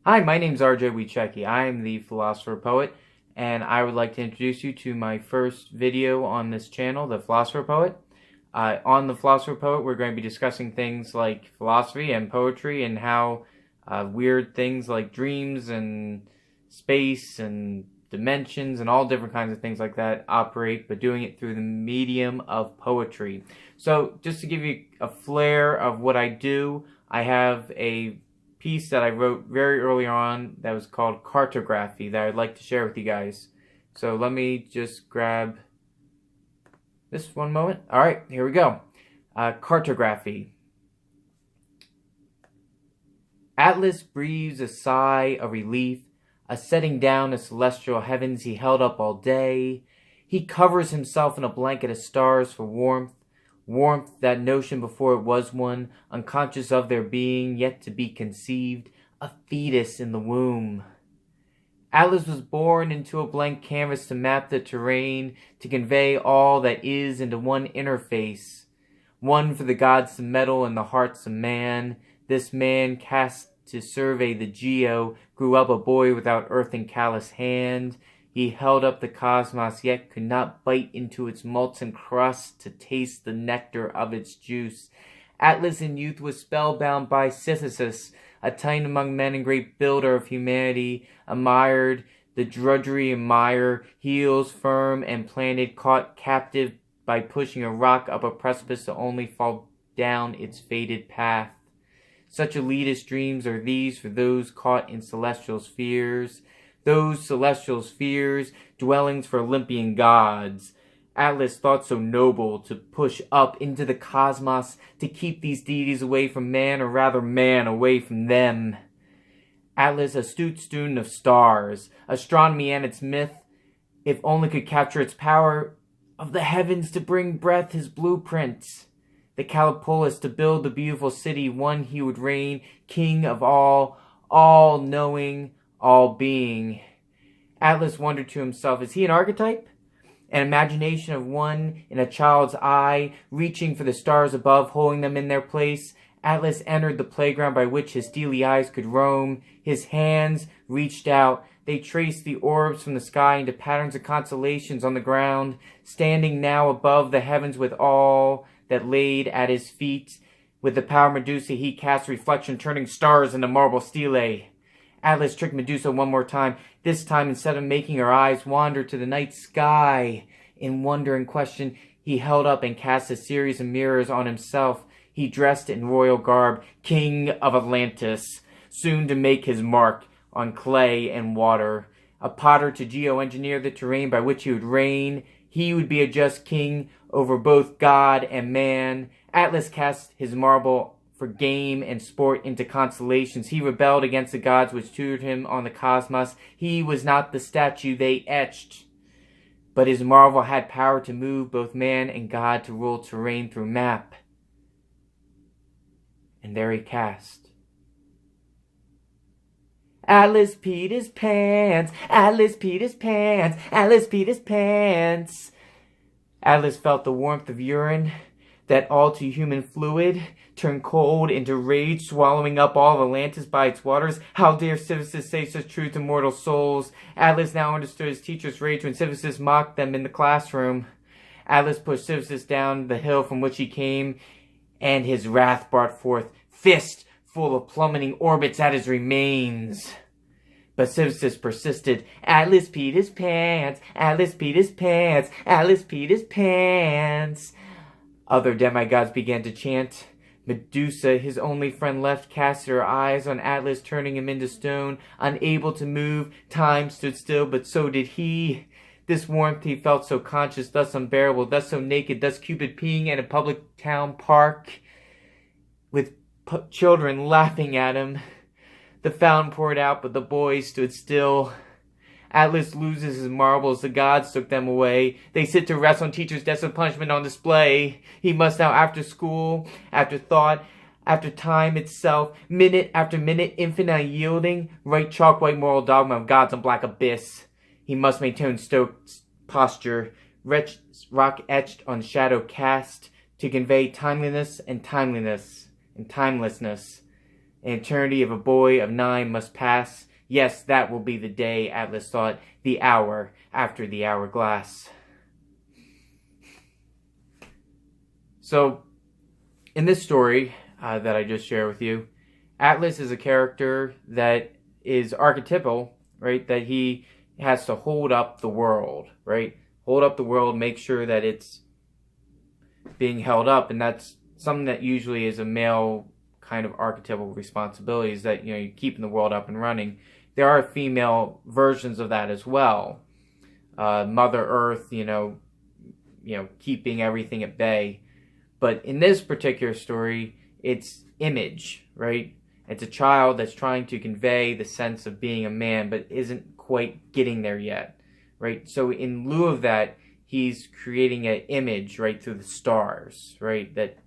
Hi, my name's RJ Wiechecki. I am the Philosopher Poet, and I would like to introduce you to my first video on this channel, The Philosopher Poet. On The Philosopher Poet, we're going to be discussing things like philosophy and poetry and how weird things like dreams and space and dimensions and all different kinds of things like that operate, but doing it through the medium of poetry. So, just to give you a flair of what I do, I have a piece that I wrote very early on that was called Cartography that I'd like to share with you guys. So let me just grab this one moment. Alright, here we go. Cartography. Atlas breathes a sigh of relief, a setting down of celestial heavens he held up all day. He covers himself in a blanket of stars for warmth. Warmth, that notion before it was one, unconscious of their being, yet to be conceived, a fetus in the womb. Atlas was born into a blank canvas to map the terrain, to convey all that is into one interface. One for the gods to meddle in the hearts of man. This man, cast to survey the geo, grew up a boy without earth and callous hand. He held up the cosmos, yet could not bite into its molten crust to taste the nectar of its juice. Atlas in youth was spellbound by Sisyphus, a titan among men and great builder of humanity, admired the drudgery and mire, heels firm and planted, caught captive by pushing a rock up a precipice to only fall down its fated path. Such elitist dreams are these for those caught in celestial spheres. Those celestial spheres, dwellings for Olympian gods. Atlas thought so noble to push up into the cosmos, to keep these deities away from man, or rather man away from them. Atlas, astute student of stars, astronomy and its myth, if only could capture its power of the heavens to bring breath his blueprints. The Calipolis to build the beautiful city, one he would reign, king of all knowing, all being. Atlas wondered to himself, is he an archetype? An imagination of one in a child's eye, reaching for the stars above, holding them in their place. Atlas entered the playground by which his steely eyes could roam. His hands reached out. They traced the orbs from the sky into patterns of constellations on the ground, standing now above the heavens with all that laid at his feet. With the power of Medusa, he cast reflection, turning stars into marble stelae. Atlas tricked Medusa one more time. This time, instead of making her eyes wander to the night sky in wonder and question, he held up and cast a series of mirrors on himself. He dressed in royal garb, king of Atlantis, soon to make his mark on clay and water. A potter to geoengineer the terrain by which he would reign. He would be a just king over both God and man. Atlas cast his marble for game and sport into constellations. He rebelled against the gods which tutored him on the cosmos. He was not the statue they etched, but his marvel had power to move both man and God, to rule terrain through map. And there he cast. Atlas peed his pants, Atlas peed his pants, Atlas peed his pants. Atlas felt the warmth of urine, that all too human fluid, turned cold into rage, swallowing up all of Atlantis by its waters. How dare Sisyphus say such truth to mortal souls? Atlas now understood his teacher's rage when Sisyphus mocked them in the classroom. Atlas pushed Sisyphus down the hill from which he came, and his wrath brought forth fist full of plummeting orbits at his remains. But Sisyphus persisted. Atlas peed his pants, Atlas peed his pants, Atlas peed his pants. Other demigods began to chant. Medusa, his only friend left, cast her eyes on Atlas, turning him into stone. Unable to move, time stood still, but so did he. This warmth he felt so conscious, thus unbearable, thus so naked, thus Cupid peeing at a public town park, with children laughing at him. The fountain poured out, but the boys stood still. Atlas loses his marbles, the gods took them away. They sit to rest on teacher's desk with punishment on display. He must now, after school, after thought, after time itself, minute after minute, infinite unyielding, write chalk white moral dogma of gods on black abyss. He must maintain stoic posture, rock etched on shadow cast, to convey timeliness and timelessness. An eternity of a boy of 9 must pass. Yes, that will be the day, Atlas thought, the hour after the hourglass. So, in this story that I just shared with you, Atlas is a character that is archetypal, right? That he has to hold up the world, right? Hold up the world, make sure that it's being held up, and that's something that usually is a male kind of archetypal responsibility, is that, you're keeping the world up and running. There are female versions of that as well. Mother Earth, keeping everything at bay. But in this particular story, it's image, right? It's a child that's trying to convey the sense of being a man, but isn't quite getting there yet, right? So in lieu of that, he's creating an image, right, through the stars, right? That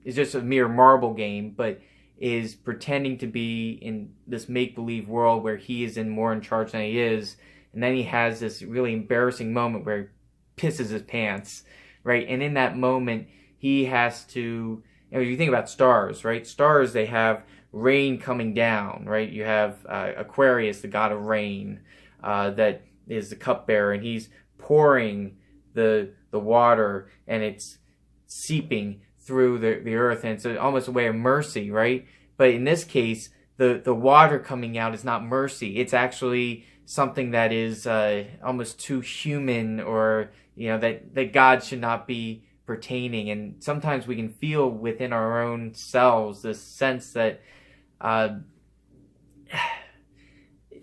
is just a mere marble game, but is pretending to be in this make-believe world where he is more in charge than he is. And then he has this really embarrassing moment where he pisses his pants, right? And in that moment, he has to, you think about stars, right? Stars, they have rain coming down, right? You have Aquarius, the god of rain, that is the cupbearer, and he's pouring the water, and it's seeping through the earth, and it's almost a way of mercy, right? But in this case, the water coming out is not mercy. It's actually something that is almost too human, or that God should not be pertaining. And sometimes we can feel within our own selves this sense that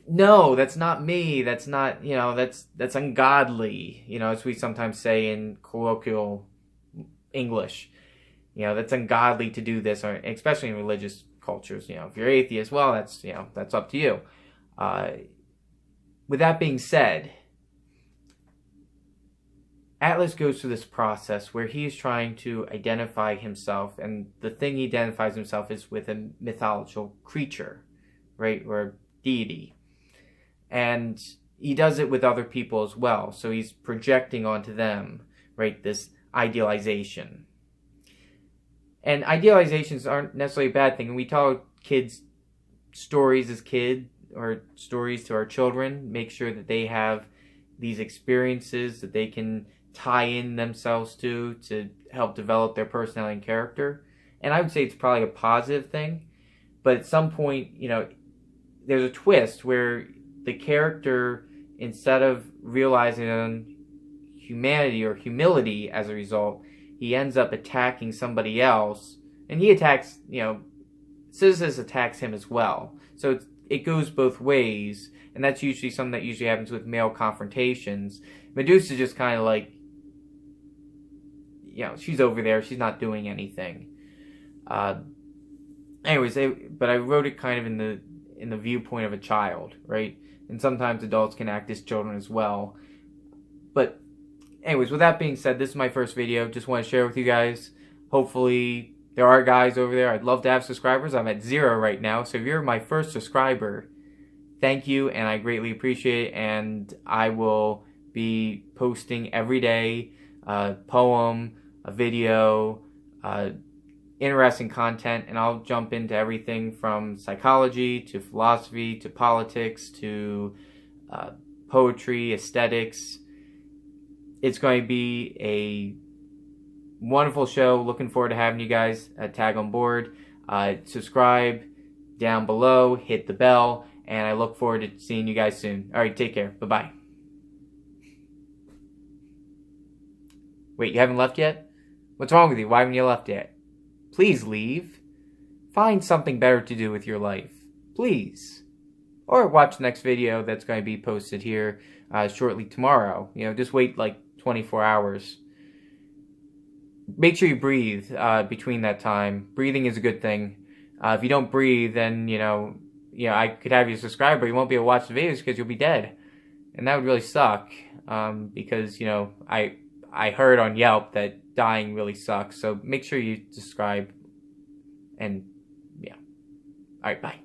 no, that's not me, that's not, that's ungodly, as we sometimes say in colloquial English. That's ungodly to do this, or especially in religious cultures. If you're atheist, well, that's up to you. With that being said, Atlas goes through this process where he is trying to identify himself, and the thing he identifies himself is with a mythological creature, right, or deity. And he does it with other people as well, so he's projecting onto them, right, this idealization. And idealizations aren't necessarily a bad thing. We tell kids stories as kids, or stories to our children, make sure that they have these experiences that they can tie in themselves to help develop their personality and character. And I would say it's probably a positive thing. But at some point, there's a twist where the character, instead of realizing humanity or humility as a result, he ends up attacking somebody else. And he attacks, Sisyphus attacks him as well. So it goes both ways. And that's usually something that usually happens with male confrontations. Medusa just kind of like, she's over there. She's not doing anything. Anyways, but I wrote it kind of in the viewpoint of a child, right? And sometimes adults can act as children as well. But anyways, with that being said, this is my first video. Just want to share with you guys. Hopefully there are guys over there. I'd love to have subscribers. I'm at 0 right now. So if you're my first subscriber, thank you, and I greatly appreciate it. And I will be posting every day a poem, a video, interesting content, and I'll jump into everything from psychology to philosophy to politics to poetry, aesthetics. It's going to be a wonderful show. Looking forward to having you guys tag on board. Subscribe down below, hit the bell, and I look forward to seeing you guys soon. Alright, take care. Bye-bye. Wait, you haven't left yet? What's wrong with you? Why haven't you left yet? Please leave. Find something better to do with your life. Please. Or watch the next video that's going to be posted here shortly tomorrow. Just wait like 24 hours. Make sure you breathe between that time. Breathing is a good thing. If you don't breathe, then, I could have you subscribe, but you won't be able to watch the videos because you'll be dead. And that would really suck. Because, I heard on Yelp that dying really sucks. So make sure you subscribe. And, yeah. Alright, bye.